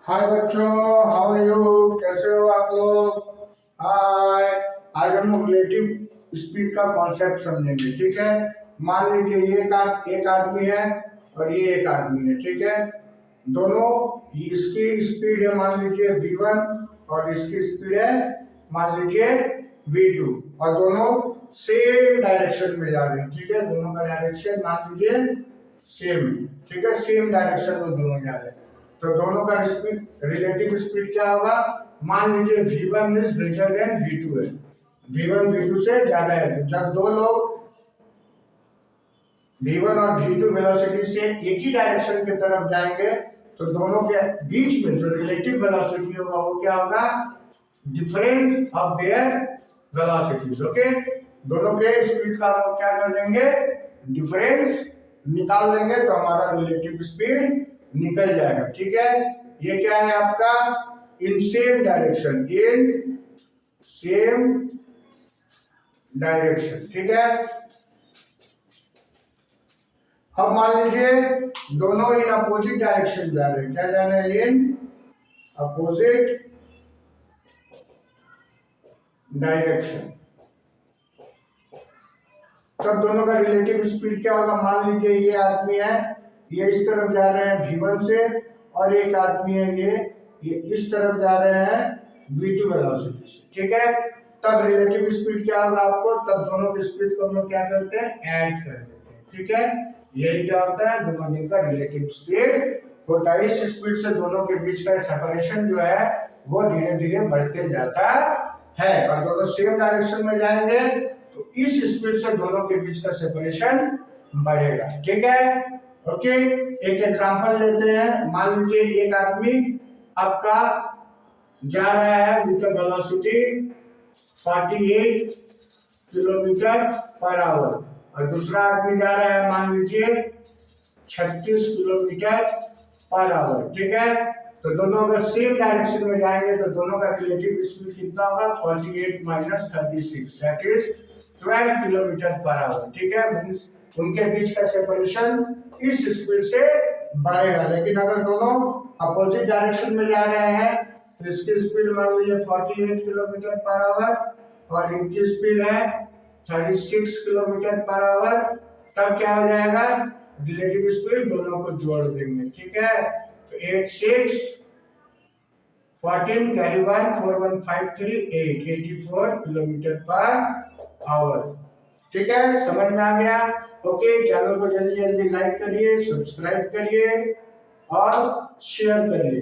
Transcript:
हाय बच्चों, how are you? कैसे हो आप लोग? हाय। आज हम लोग रिलेटिव स्पीड का कॉन्सेप्ट समझेंगे, ठीक है। मान लीजिए ये एक आदमी है और ये एक आदमी है, ठीक है। दोनों, इसकी स्पीड है मान लीजिए v1 और इसकी स्पीड है मान लीजिए v2 और दोनों सेम डायरेक्शन में जा रहे हैं, ठीक है। दोनों का डायरेक्शन मान लीजिए सेम है, ठीक है। सेम डायरेक्शन में दोनों जा रहे हैं, तो दोनों का स्पीड, रिलेटिव स्पीड क्या होगा? मान लीजिए v1 is greater than v2 है, v1 v2 से ज्यादा है। तो जब दो लोग v1 और v2 वेलोसिटी से एक ही डायरेक्शन की तरफ जाएंगे तो दोनों के बीच में जो रिलेटिव वेलोसिटी होगा वो क्या होगा? Difference of their velocities. Okay, दोनों के स्पीड का हम क्या कर देंगे? डिफरेंस निकाल देंगे तो हमारा रिलेटिव स्पीड निकल जाएगा, ठीक है। ये क्या है आपका? In same direction, in same direction, ठीक है। अब मान लीजिए दोनों इन अपोजिट डायरेक्शन जा रहे हैं, क्या जा रहे हैं? In opposite direction. तब दोनों का रिलेटिव स्पीड क्या होगा? मान लीजिए ये आदमी है, ये इस तरफ जा रहे हैं v1 से, और एक आदमी है ये इस तरफ जा रहे हैं v2 वेलोसिटी से, ठीक है। तब रिलेटिव स्पीड क्या होगा आपको? तब दोनों की स्पीड को हम लोग क्या करते हैं? ऐड कर देते हैं, ठीक है। यही क्या होता है? दोनों दिन का रिलेटिव स्पीड होता है। इस स्पीड से दोनों के बीच का सेपरेशन जो है वो धीरे धीरे बढ़ते जाता है, और दोनों सेम डायरेक्शन में जाएंगे तो इस स्पीड से दोनों के बीच का सेपरेशन बढ़ेगा, ठीक है। ओके, एक एग्जांपल लेते हैं। मान लीजिए एक आदमी आपका जा रहा है with velocity 48 kilometre per hour और दूसरा आदमी जा रहा है मान लीजिए 36 किलोमीटर पर आवर, ठीक है। तो दोनों अगर सेम डायरेक्शन में जाएंगे तो दोनों का रिलेटिव स्पीड कितना होगा? 48 minus 36 that is 12 kilometre per hour, ठीक है। मींस उनके बीच का सेपरेशन इस स्पीड से बढ़ेगा। लेकिन अगर दोनों अपोजिट डायरेक्शन में जा रहे हैं तो इसकी स्पीड मान लीजिए 48 किलोमीटर पर आवर और इनकी स्पीड है 36 किलोमीटर पर आवर। तब क्या हो जाएगा? रिलेटिव स्पीड दोनों को जोड़ देंगे, ठीक है। तो 8 6 14 कैरी 1 4 1 5 3 8 84 किलोमीटर पर आवर, ठीक है। समझ में आ गया? ओके, चैनल को जल्दी जल्दी लाइक करिए, सब्सक्राइब करिए और शेयर करिए।